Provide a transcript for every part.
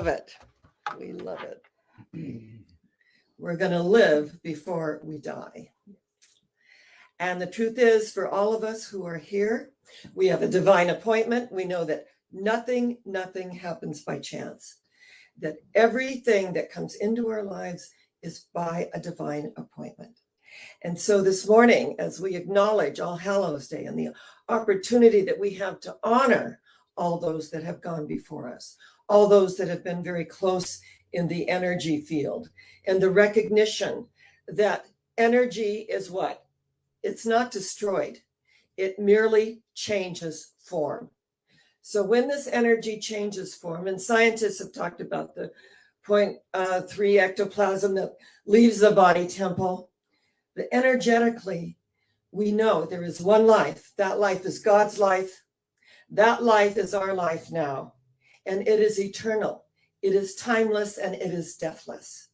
love it. We love it. We're going to live before we die. And the truth is, for all of us who are here, we have a divine appointment. We know that nothing happens by chance, that everything that comes into our lives is by a divine appointment. And so this morning, as we acknowledge All Hallows Day and the opportunity that we have to honor all those that have gone before us, all those that have been very close in the energy field, and the recognition that energy is what? It's not destroyed. It merely changes form. So when this energy changes form, and scientists have talked about the 0.3 ectoplasm that leaves the body temple, but energetically, we know there is one life. That life is God's life. That life is our life now. And it is eternal. It is timeless and it is deathless.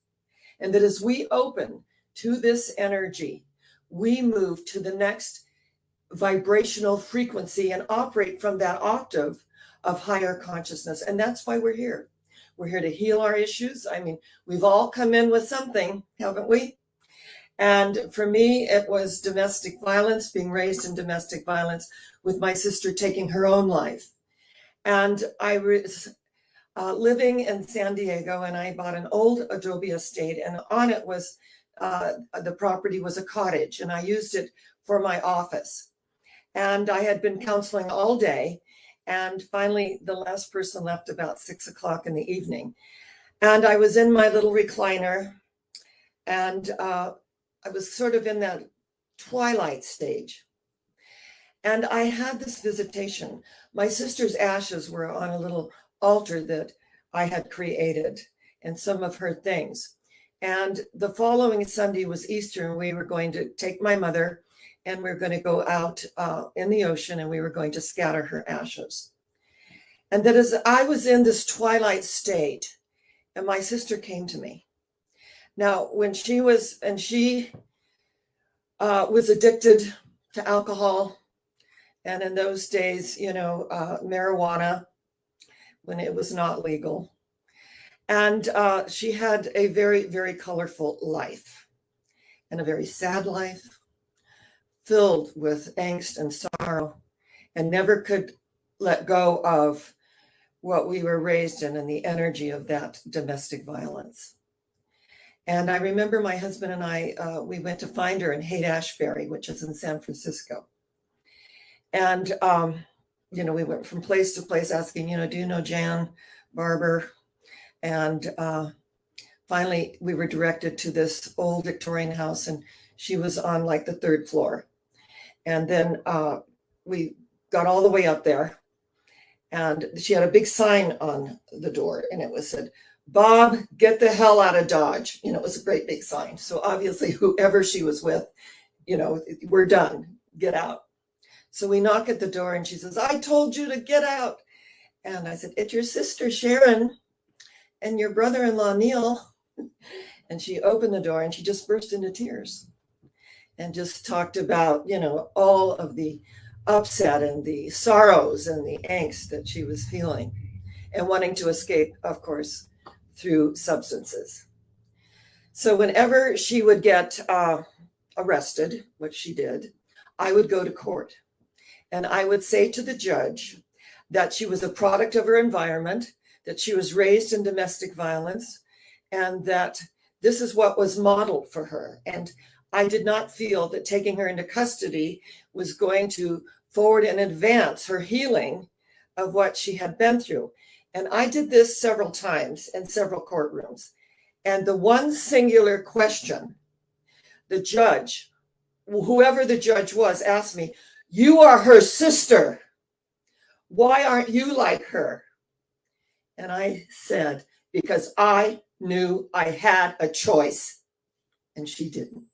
And that as we open to this energy, we move to the next vibrational frequency and operate from that octave of higher consciousness. And that's why we're here. We're here to heal our issues. I mean, we've all come in with something, haven't we? And for me, it was domestic violence, being raised in domestic violence with my sister taking her own life. And I was living in San Diego, and I bought an old adobe estate, and on it was, the property was a cottage, and I used it for my office. And I had been counseling all day. And finally, the last person left about 6 o'clock in the evening. And I was in my little recliner, and I was sort of in that twilight stage. And I had this visitation. My sister's ashes were on a little altar that I had created, and some of her things. And the following Sunday was Easter, and we were going to take my mother, and we were going to go out in the ocean, and we were going to scatter her ashes. And that as I was in this twilight state, and my sister came to me. Now, when she was addicted to alcohol, and in those days, marijuana, when it was not legal. And she had a very, very colorful life, and a very sad life, filled with angst and sorrow, and never could let go of what we were raised in and the energy of that domestic violence. And I remember my husband and I, we went to find her in Haight-Ashbury, which is in San Francisco. And, we went from place to place asking, do you know Jan Barber? And finally, we were directed to this old Victorian house, and she was on like the third floor. And then we got all the way up there, and she had a big sign on the door, and it was said, "Bob, get the hell out of Dodge." It was a great big sign. So obviously, whoever she was with, we're done, get out. So we knock at the door, and she says, "I told you to get out." And I said, "It's your sister, Sharon, and your brother-in-law, Neil." And she opened the door, and she just burst into tears and just talked about, all of the upset and the sorrows and the angst that she was feeling and wanting to escape, of course, through substances. So whenever she would get arrested, which she did, I would go to court, and I would say to the judge that she was a product of her environment, that she was raised in domestic violence, and that this is what was modeled for her. And I did not feel that taking her into custody was going to forward and advance her healing of what she had been through. And I did this several times in several courtrooms. And the one singular question, the judge, whoever the judge was, asked me, "You are her sister. Why aren't you like her?" And I said, because I knew I had a choice, and she didn't.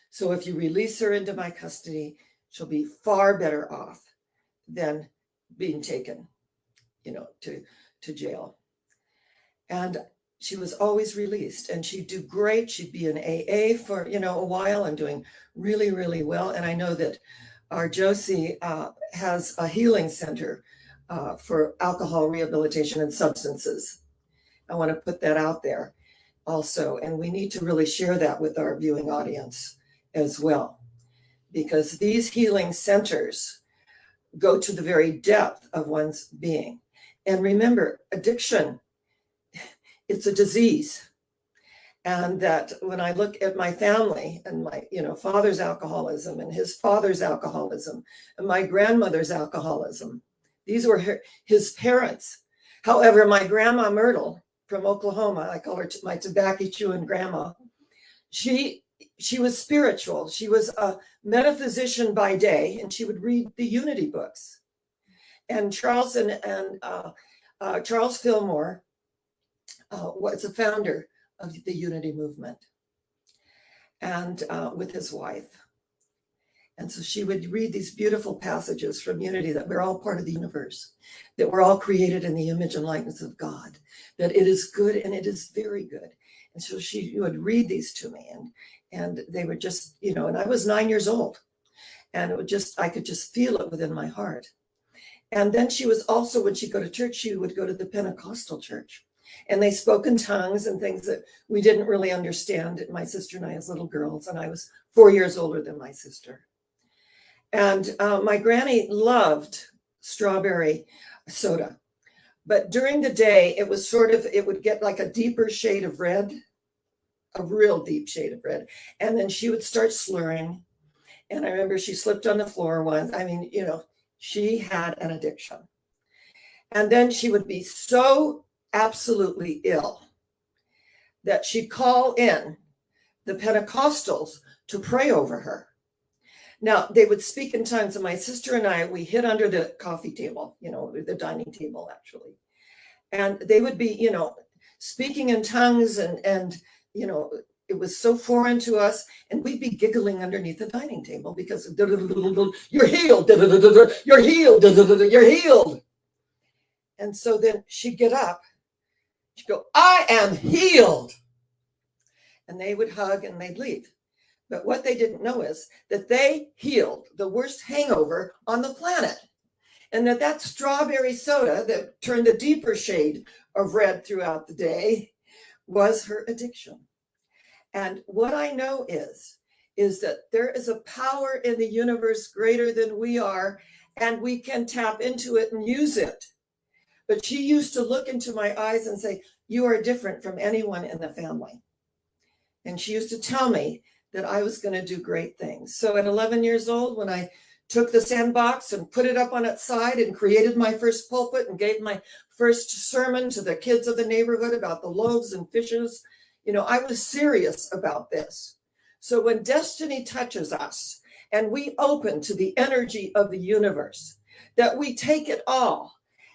So if you release her into my custody, she'll be far better off than being taken, to jail. And she was always released, and she'd do great. She'd be in AA for, a while, and doing really, really well. And I know that our Josie has a healing center for alcohol rehabilitation and substances. I want to put that out there also. And we need to really share that with our viewing audience as well, because these healing centers go to the very depth of one's being. And remember, addiction, it's a disease. And that when I look at my family and my, father's alcoholism and his father's alcoholism and my grandmother's alcoholism, these were his parents. However, my grandma Myrtle from Oklahoma, I call her my tobacco chewing grandma, she was spiritual. She was a metaphysician by day, and she would read the Unity books. And Charles Fillmore was a founder of the Unity movement, and with his wife. And so she would read these beautiful passages from Unity, that we're all part of the universe, that we're all created in the image and likeness of God, that it is good and it is very good. And so she would read these to me, and they were just, and I was 9 years old, and I could just feel it within my heart. And then she was also, when she'd go to church, she would go to the Pentecostal church. And they spoke in tongues and things that we didn't really understand, my sister and I as little girls. And I was 4 years older than my sister. And my granny loved strawberry soda. But during the day, it would get like a deeper shade of red, a real deep shade of red. And then she would start slurring. And I remember she slipped on the floor once. I mean, she had an addiction. And then she would be so absolutely ill that she'd call in the Pentecostals to pray over her. Now, they would speak in tongues, and my sister and I, we hid under the coffee table, the dining table, actually. And they would be, speaking in tongues, and it was so foreign to us, and we'd be giggling underneath the dining table because you're healed, you're healed, you're healed. And so then she'd get up, she'd go, I am healed. And they would hug and they'd leave. But what they didn't know is that they healed the worst hangover on the planet. And that strawberry soda that turned a deeper shade of red throughout the day was her addiction. And what I know is that there is a power in the universe greater than we are, and we can tap into it and use it. But she used to look into my eyes and say, you are different from anyone in the family. And she used to tell me that I was going to do great things. So at 11 years old, when I took the sandbox and put it up on its side and created my first pulpit and gave my first sermon to the kids of the neighborhood about the loaves and fishes, I was serious about this. So when destiny touches us and we open to the energy of the universe, that we take it all,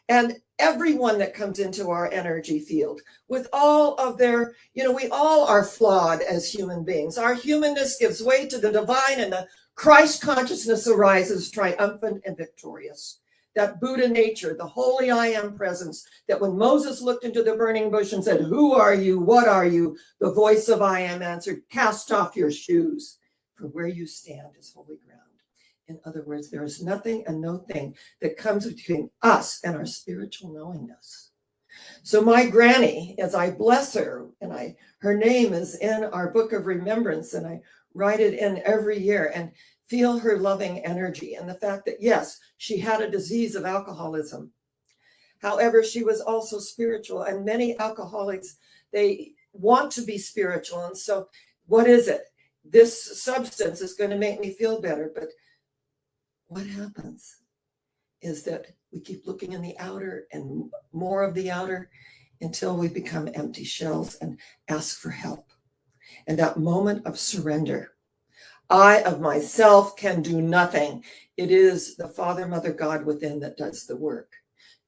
and everyone that comes into our energy field with all of their, we all are flawed as human beings. Our humanness gives way to the divine, and the Christ consciousness arises triumphant and victorious. That Buddha nature, the holy I am presence, that when Moses looked into the burning bush and said, who are you? What are you? The voice of I am answered, cast off your shoes, for where you stand is holy ground. In other words, there is nothing and no thing that comes between us and our spiritual knowingness. So my granny, as I bless her, and her name is in our book of remembrance, and I write it in every year, and feel her loving energy, and the fact that, yes, she had a disease of alcoholism. However, she was also spiritual, and many alcoholics, they want to be spiritual. And so what is it? This substance is going to make me feel better. But what happens is that we keep looking in the outer and more of the outer until we become empty shells and ask for help. And that moment of surrender, I of myself can do nothing. It is the Father, Mother, God within that does the work.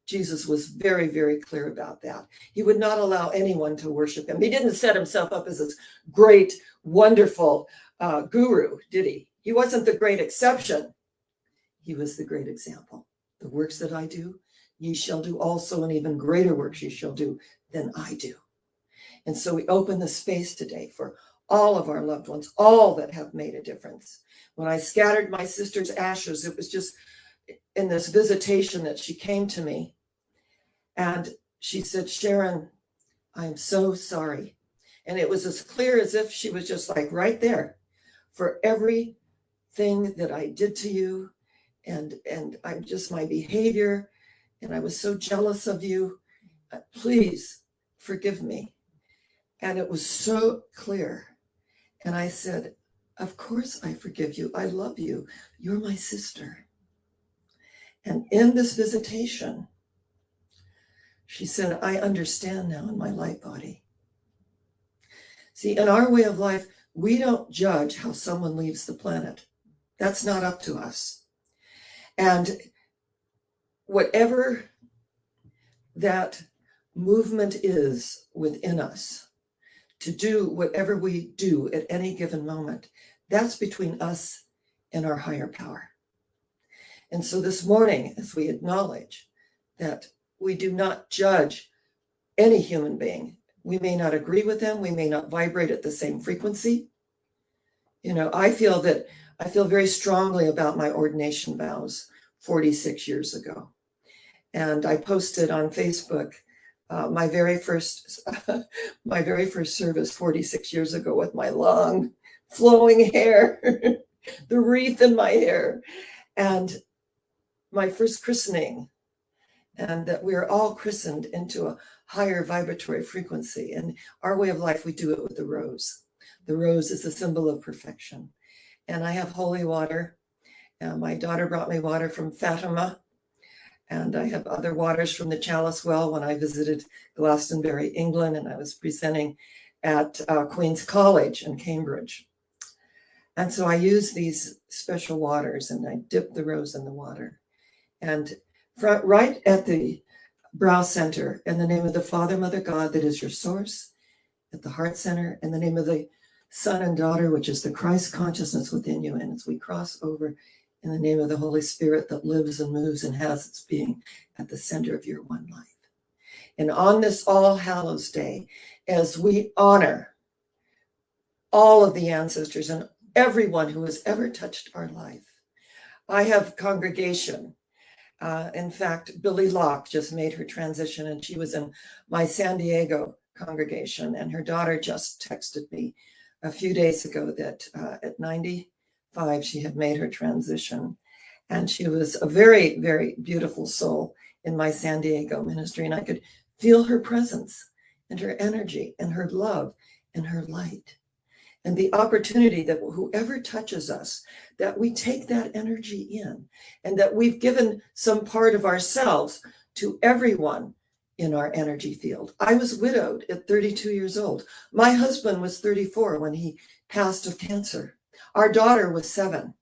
Jesus was very, very clear about that. He would not allow anyone to worship him. He didn't set himself up as this great, wonderful guru, did he? He wasn't the great exception. He was the great example. The works that I do, ye shall do also, and even greater works ye shall do than I do. And so we open the space today for all of our loved ones, all that have made a difference. When I scattered my sister's ashes, it was just in this visitation that she came to me, and she said, Sharon, I'm so sorry. And it was as clear as if she was just like right there for everything that I did to you. And I'm just my behavior. And I was so jealous of you. Please forgive me. And it was so clear. And I said, of course I forgive you. I love you. You're my sister. And in this visitation, she said, I understand now in my light body. See, in our way of life, we don't judge how someone leaves the planet. That's not up to us. And whatever that movement is within us to do whatever we do at any given moment, that's between us and our higher power. And so this morning, as we acknowledge that we do not judge any human being, we may not agree with them, we may not vibrate at the same frequency. I feel very strongly about my ordination vows 46 years ago. And I posted on Facebook my very first service 46 years ago with my long flowing hair, the wreath in my hair, and my first christening, and that we're all christened into a higher vibratory frequency. And our way of life, we do it with the rose. The rose is a symbol of perfection. And I have holy water. My daughter brought me water from Fatima. And I have other waters from the Chalice Well when I visited Glastonbury, England, and I was presenting at Queen's College in Cambridge. And so I use these special waters, and I dip the rose in the water. And right at the brow center, in the name of the Father, Mother, God, that is your source, at the heart center, in the name of the Son and Daughter, which is the Christ consciousness within you. And as we cross over, in the name of the Holy Spirit that lives and moves and has its being at the center of your one life. And on this All Hallows Day, as we honor all of the ancestors and everyone who has ever touched our life, I have congregation. In fact, Billy Locke just made her transition, and she was in my San Diego congregation, and her daughter just texted me a few days ago that at 95, she had made her transition. And she was a very, very beautiful soul in my San Diego ministry. And I could feel her presence and her energy and her love and her light. And the opportunity that whoever touches us, that we take that energy in, and that we've given some part of ourselves to everyone in our energy field. I was widowed at 32 years old. My husband was 34 when he passed of cancer. Our daughter was 7.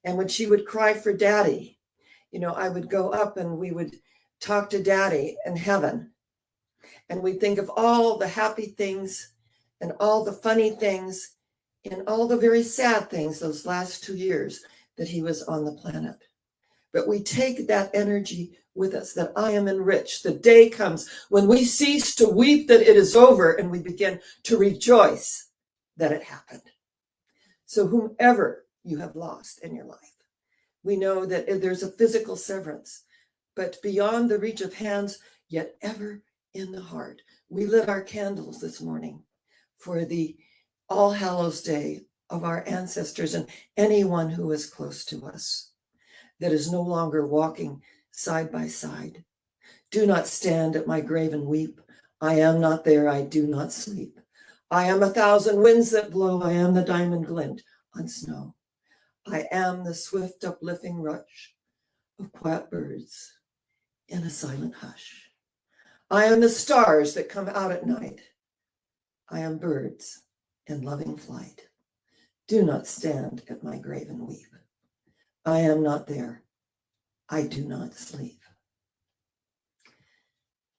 And when she would cry for daddy, I would go up and we would talk to daddy in heaven. And we'd think of all the happy things and all the funny things and all the very sad things those last 2 years that he was on the planet. But we take that energy with us, that I am enriched. The day comes when we cease to weep that it is over and we begin to rejoice that it happened. So whomever you have lost in your life, we know that there's a physical severance, but beyond the reach of hands, yet ever in the heart. We lit our candles this morning for the All Hallows Day of our ancestors and anyone who is close to us that is no longer walking side by side. Do not stand at my grave and weep. I am not there, I do not sleep. I am 1,000 winds that blow, I am the diamond glint on snow. I am the swift uplifting rush of quiet birds in a silent hush. I am the stars that come out at night. I am birds in loving flight. Do not stand at my grave and weep. I am not there. I do not sleep.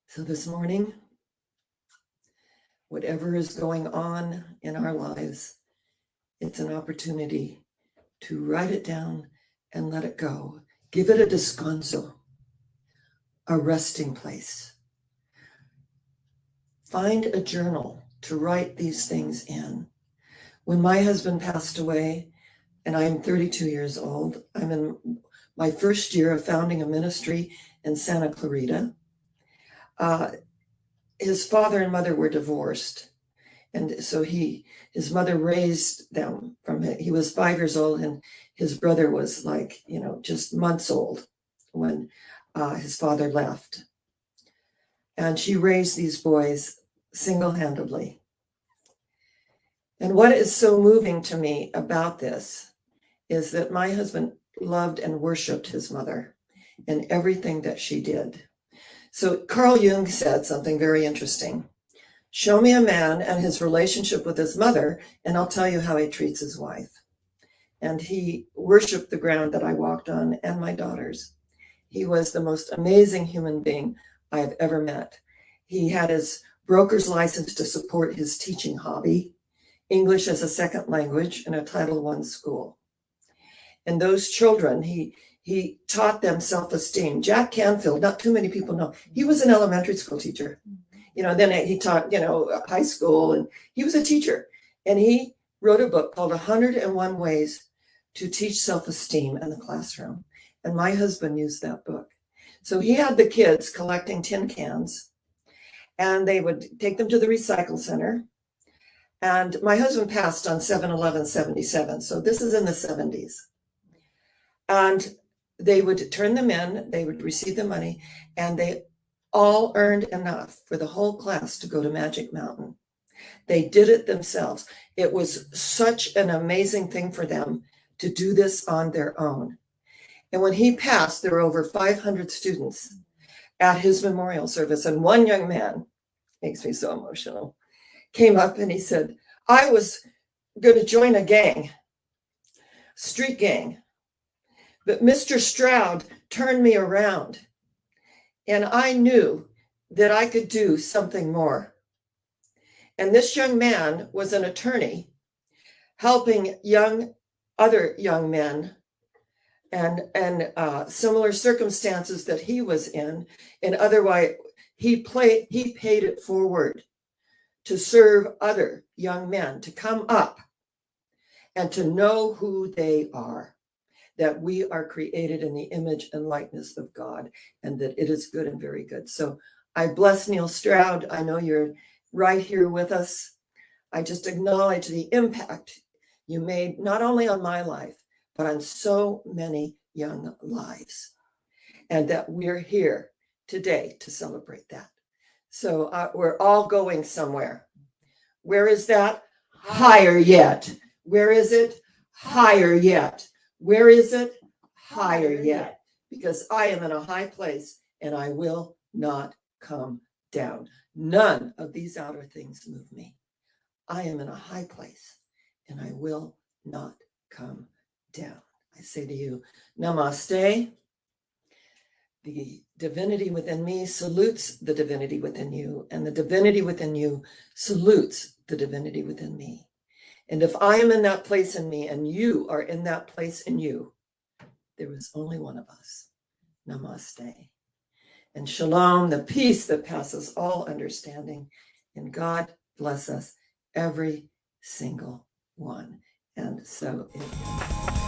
So this morning, whatever is going on in our lives, it's an opportunity to write it down and let it go. Give it a descanso, a resting place. Find a journal to write these things in. When my husband passed away, and I am 32 years old, I'm in my first year of founding a ministry in Santa Clarita. His father and mother were divorced. And so his mother raised them he was 5 years old, and his brother was like, just months old when his father left. And she raised these boys single-handedly. And what is so moving to me about this is that my husband loved and worshiped his mother and everything that she did. So Carl Jung said something very interesting. Show me a man and his relationship with his mother, and I'll tell you how he treats his wife. And he worshiped the ground that I walked on and my daughters. He was the most amazing human being I have ever met. He had his broker's license to support his teaching hobby, English as a second language in a Title I school. And those children, he taught them self-esteem. Jack Canfield, not too many people know, he was an elementary school teacher. Then he taught, high school, and he was a teacher. And he wrote a book called 101 Ways to Teach Self-Esteem in the Classroom. And my husband used that book. So he had the kids collecting tin cans, and they would take them to the recycle center. And my husband passed on 7/11/77. So this is in the 70s. And they would turn them in, they would receive the money, and they all earned enough for the whole class to go to Magic Mountain. They did it themselves. It was such an amazing thing for them to do this on their own. And when he passed, there were over 500 students at his memorial service. And one young man, makes me so emotional, came up and he said, I was going to join a gang, street gang, but Mr. Stroud turned me around. And I knew that I could do something more. And this young man was an attorney helping other young men and similar circumstances that he was in. And otherwise, he paid it forward to serve other young men to come up and to know who they are, that we are created in the image and likeness of God, and that it is good and very good. So I bless Neil Stroud. I know you're right here with us. I just acknowledge the impact you made, not only on my life, but on so many young lives, and that we're here today to celebrate that. So we're all going somewhere. Where is that? Higher yet. Where is it? Higher yet. Where is it? Higher yet. Because I am in a high place and I will not come down. None of these outer things move me. I am in a high place and I will not come down. I say to you, namaste. The divinity within me salutes the divinity within you, and the divinity within you salutes the divinity within me. And if I am in that place in me and you are in that place in you, there is only one of us. Namaste. And shalom, the peace that passes all understanding. And God bless us, every single one. And so it is.